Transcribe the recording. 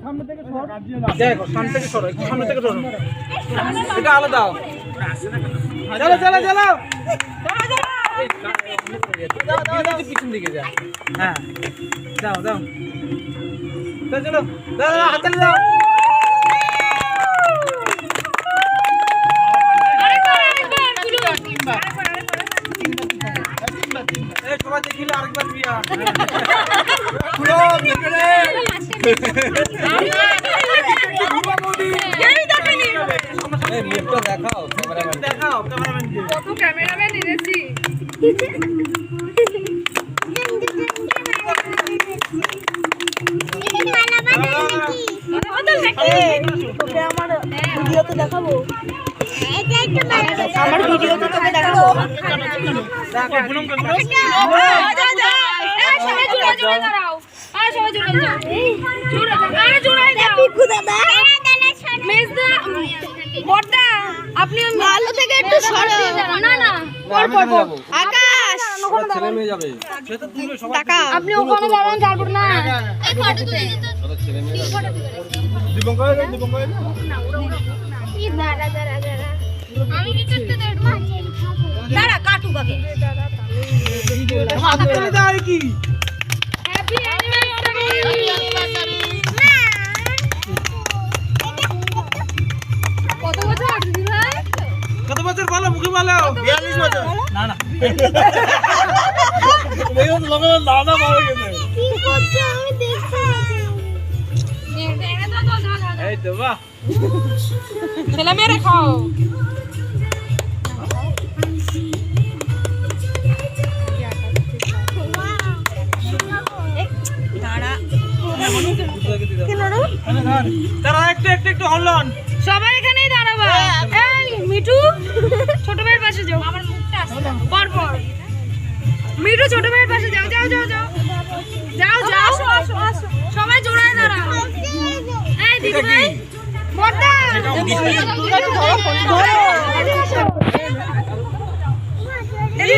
সামনে থেকে সর দেখো সামনে থেকে সরো একটু সামনে থেকে সরো এটা আলো দাও চলো চলো চলো দাও পিছন দিকে যা হ্যাঁ দাও দাও চলো দাও হাত চালিয়ে দাও সবাই দেখিলে আরেকবার বিয়া ক্যামেরাম্যান এনেছি দেখাবো আমার ভিডিওতে তোকে দেখাবো আপনি আলো থেকে একটু সরে না না আকাশ ছেলে মেয়ে যাবে আপনি ওখানে দাঁড়ান তারপর না আমি কি করতে দাঁড়া কাটু কাকে কি হ্যাপি অ্যানিভার্সারি কত বছর দিদি ভাই কত বছর বলো মুখে বলো 42 বছর না না দেখুন লোকে দাদা বড় গেছে কি করছো আমি দেখছি এই তো বাহ ছেলে মেরে খাও তারা একটু হলন সবাই এখানেই দাঁড়াবা এই মিঠু ছোট ভাইয়ের পাশে যাও আমার মুখটা আসছে পর পর মিঠু ছোট ভাইয়ের পাশে যাও যাও যাও যাও যাও যাও আসো আসো আসো সবাই জোড়ায় দাঁড়াও এই দিদি ভাই বড়দা এই